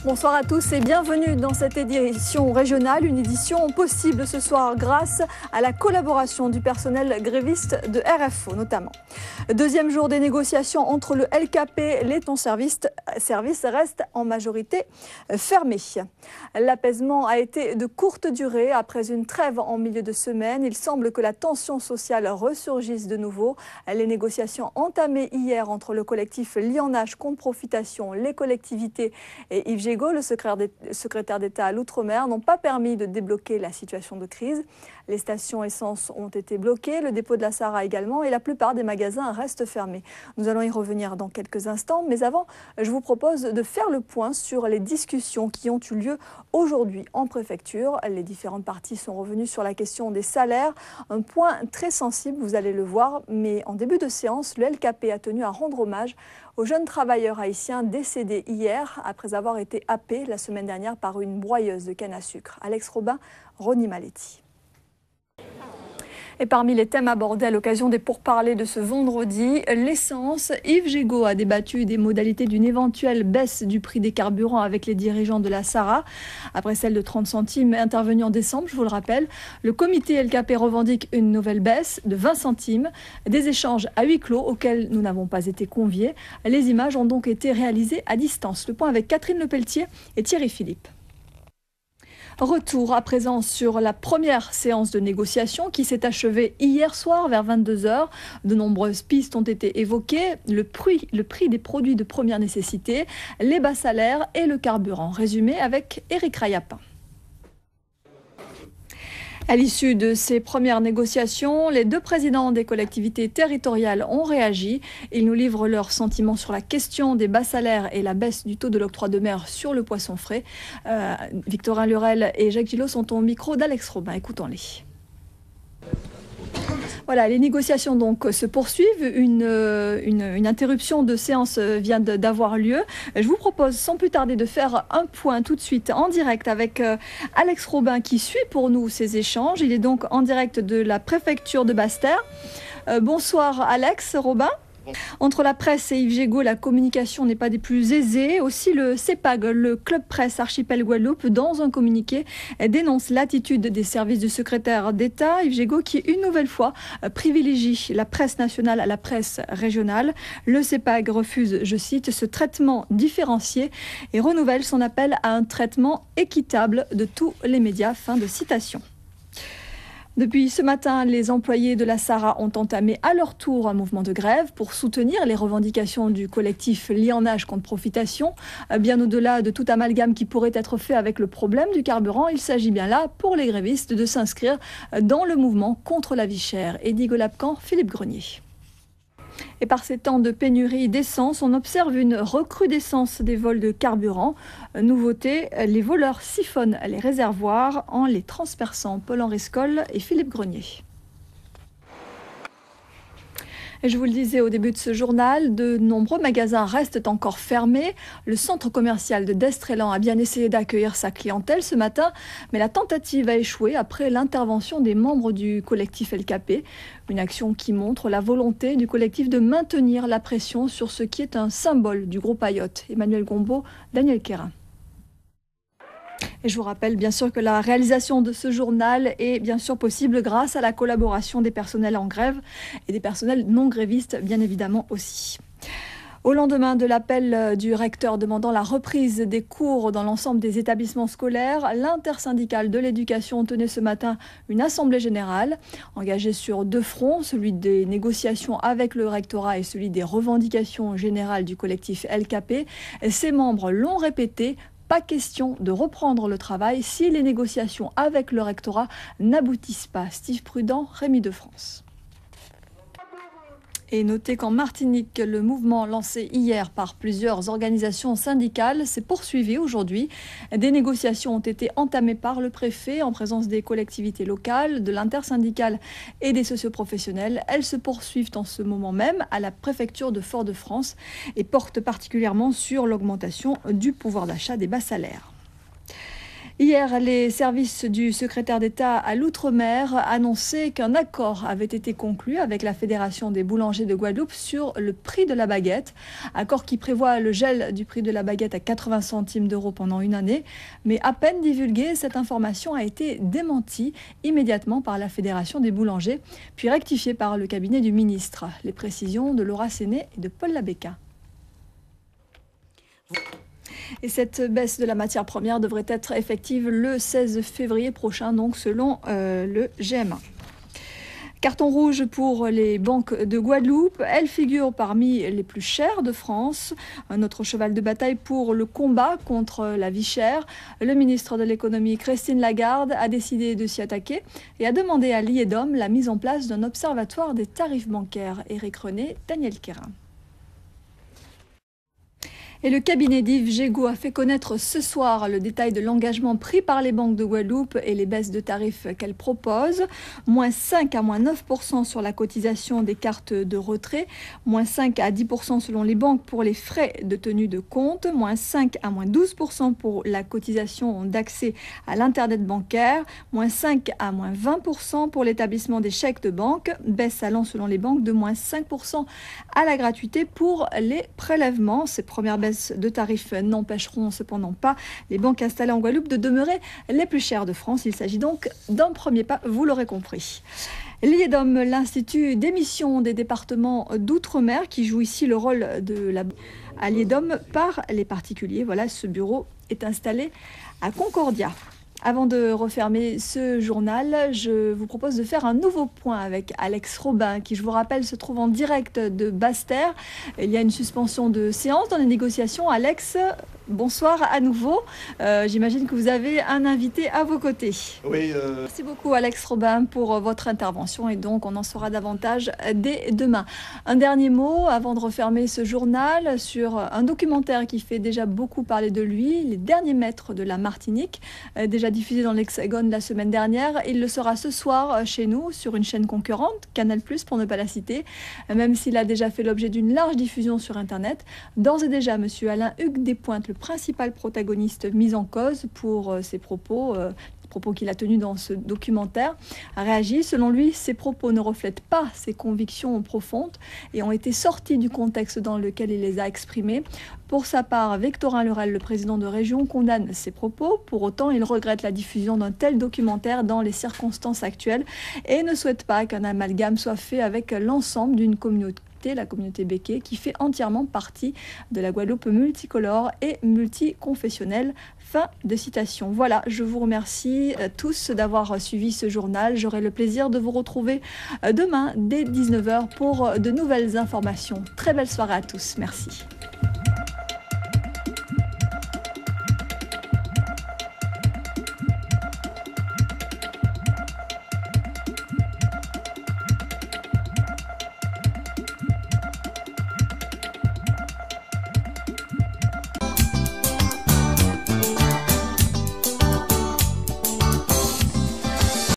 Bonsoir à tous et bienvenue dans cette édition régionale, une édition possible ce soir grâce à la collaboration du personnel gréviste de RFO notamment. Deuxième jour des négociations entre le LKP et les services restent en majorité fermés. L'apaisement a été de courte durée après une trêve en milieu de semaine. Il semble que la tension sociale ressurgisse de nouveau. Les négociations entamées hier entre le collectif Lianage contre Profitation, les collectivités et Yves Gégaud, le secrétaire d'État à l'Outre-mer, n'ont pas permis de débloquer la situation de crise. Les stations essence ont été bloquées, le dépôt de la Sara également, et la plupart des magasins restent fermés. Nous allons y revenir dans quelques instants, mais avant, je vous propose de faire le point sur les discussions qui ont eu lieu aujourd'hui en préfecture. Les différentes parties sont revenues sur la question des salaires, un point très sensible, vous allez le voir, mais en début de séance, le LKP a tenu à rendre hommage aux jeunes travailleurs haïtiens décédés hier après avoir été happés la semaine dernière par une broyeuse de canne à sucre. Alex Robin, Ronnie Maletti. Et parmi les thèmes abordés à l'occasion des pourparlers de ce vendredi, l'essence. Yves Gégaud a débattu des modalités d'une éventuelle baisse du prix des carburants avec les dirigeants de la Sara. Après celle de 30 centimes intervenue en décembre, je vous le rappelle, le comité LKP revendique une nouvelle baisse de 20 centimes. Des échanges à huis clos auxquels nous n'avons pas été conviés. Les images ont donc été réalisées à distance. Le point avec Catherine Lepelletier et Thierry Philippe. Retour à présent sur la première séance de négociation qui s'est achevée hier soir vers 22 h. De nombreuses pistes ont été évoquées, le prix des produits de première nécessité, les bas salaires et le carburant. Résumé avec Éric Rayapin. À l'issue de ces premières négociations, les deux présidents des collectivités territoriales ont réagi. Ils nous livrent leurs sentiments sur la question des bas salaires et la baisse du taux de l'octroi de mer sur le poisson frais. Victorin Lurel et Jacques Gillot sont au micro d'Alex Robin. Écoutons-les. Voilà, les négociations donc se poursuivent. Une interruption de séance vient d'avoir lieu. Je vous propose sans plus tarder de faire un point tout de suite en direct avec Alex Robin qui suit pour nous ces échanges. Il est donc en direct de la préfecture de Basse-Terre. Bonsoir Alex Robin. Entre la presse et Yves Gégaud, la communication n'est pas des plus aisées. Aussi, le CEPAG, le Club Presse Archipel Guadeloupe, dans un communiqué, dénonce l'attitude des services du secrétaire d'État, Yves Gégaud, qui, une nouvelle fois, privilégie la presse nationale à la presse régionale. Le CEPAG refuse, je cite, ce traitement différencié et renouvelle son appel à un traitement équitable de tous les médias. Fin de citation. Depuis ce matin, les employés de la Sara ont entamé à leur tour un mouvement de grève pour soutenir les revendications du collectif Lianage contre Profitation. Bien au-delà de tout amalgame qui pourrait être fait avec le problème du carburant, il s'agit bien là, pour les grévistes, de s'inscrire dans le mouvement contre la vie chère. Eddie Golapcan, Philippe Grenier. Et par ces temps de pénurie d'essence, on observe une recrudescence des vols de carburant. Nouveauté, les voleurs siphonnent les réservoirs en les transperçant. Paul-Henri Scoll et Philippe Grenier. Et je vous le disais au début de ce journal, de nombreux magasins restent encore fermés. Le centre commercial de Destrélan a bien essayé d'accueillir sa clientèle ce matin, mais la tentative a échoué après l'intervention des membres du collectif LKP. Une action qui montre la volonté du collectif de maintenir la pression sur ce qui est un symbole du groupe Ayotte. Emmanuel Gombeau, Daniel Quérin. Et je vous rappelle bien sûr que la réalisation de ce journal est bien sûr possible grâce à la collaboration des personnels en grève et des personnels non grévistes bien évidemment aussi. Au lendemain de l'appel du recteur demandant la reprise des cours dans l'ensemble des établissements scolaires, l'intersyndicale de l'éducation tenait ce matin une assemblée générale engagée sur deux fronts, celui des négociations avec le rectorat et celui des revendications générales du collectif LKP. Ses membres l'ont répété. Pas question de reprendre le travail si les négociations avec le rectorat n'aboutissent pas. Steve Prudent, Rémi de France. Et notez qu'en Martinique, le mouvement lancé hier par plusieurs organisations syndicales s'est poursuivi aujourd'hui. Des négociations ont été entamées par le préfet en présence des collectivités locales, de l'intersyndicale et des socioprofessionnels. Elles se poursuivent en ce moment même à la préfecture de Fort-de-France et portent particulièrement sur l'augmentation du pouvoir d'achat des bas salaires. Hier, les services du secrétaire d'État à l'Outre-mer annonçaient qu'un accord avait été conclu avec la Fédération des boulangers de Guadeloupe sur le prix de la baguette. Accord qui prévoit le gel du prix de la baguette à 80 centimes d'euros pendant une année. Mais à peine divulguée, cette information a été démentie immédiatement par la Fédération des boulangers, puis rectifiée par le cabinet du ministre. Les précisions de Laura Séné et de Paul Labéca. Et cette baisse de la matière première devrait être effective le 16 février prochain, donc selon le GMA. Carton rouge pour les banques de Guadeloupe. Elles figurent parmi les plus chères de France. Un autre cheval de bataille pour le combat contre la vie chère. Le ministre de l'économie, Christine Lagarde, a décidé de s'y attaquer et a demandé à l'IEDOM la mise en place d'un observatoire des tarifs bancaires. Éric René, Daniel Quérin. Et le cabinet d'Yves Gégaud a fait connaître ce soir le détail de l'engagement pris par les banques de Guadeloupe et les baisses de tarifs qu'elles proposent. Moins 5 à moins 9% sur la cotisation des cartes de retrait, moins 5 à 10% selon les banques pour les frais de tenue de compte, moins 5 à moins 12% pour la cotisation d'accès à l'Internet bancaire, moins 5 à moins 20% pour l'établissement des chèques de banque, baisse allant selon les banques de moins 5% à la gratuité pour les prélèvements. Ces premières baisses de tarifs n'empêcheront cependant pas les banques installées en Guadeloupe de demeurer les plus chères de France. Il s'agit donc d'un premier pas, vous l'aurez compris. L'IEDOM, l'Institut d'émission des départements d'outre-mer, qui joue ici le rôle de à l'IEDOM par les particuliers. Voilà, ce bureau est installé à Concordia. Avant de refermer ce journal, je vous propose de faire un nouveau point avec Alex Robin, qui, je vous rappelle, se trouve en direct de Basse-Terre. Il y a une suspension de séance dans les négociations. Alex, bonsoir à nouveau. J'imagine que vous avez un invité à vos côtés. Oui. Merci beaucoup, Alex Robin, pour votre intervention. Et donc, on en saura davantage dès demain. Un dernier mot avant de refermer ce journal sur un documentaire qui fait déjà beaucoup parler de lui, Les derniers maîtres de la Martinique, déjà diffusé dans l'Hexagone la semaine dernière. Il le sera ce soir chez nous sur une chaîne concurrente, Canal+, pour ne pas la citer, même s'il a déjà fait l'objet d'une large diffusion sur Internet. D'ores et déjà, M. Alain-Hugues Despointes, le principal protagoniste mis en cause pour ses propos qu'il a tenus dans ce documentaire, a réagi. Selon lui, ces propos ne reflètent pas ses convictions profondes et ont été sortis du contexte dans lequel il les a exprimés. Pour sa part, Victorin Lurel, le président de région, condamne ces propos. Pour autant, il regrette la diffusion d'un tel documentaire dans les circonstances actuelles et ne souhaite pas qu'un amalgame soit fait avec l'ensemble d'une communauté, la communauté béké, qui fait entièrement partie de la Guadeloupe multicolore et multiconfessionnelle. Fin de citation. Voilà, je vous remercie tous d'avoir suivi ce journal. J'aurai le plaisir de vous retrouver demain dès 19h pour de nouvelles informations. Très belle soirée à tous. Merci.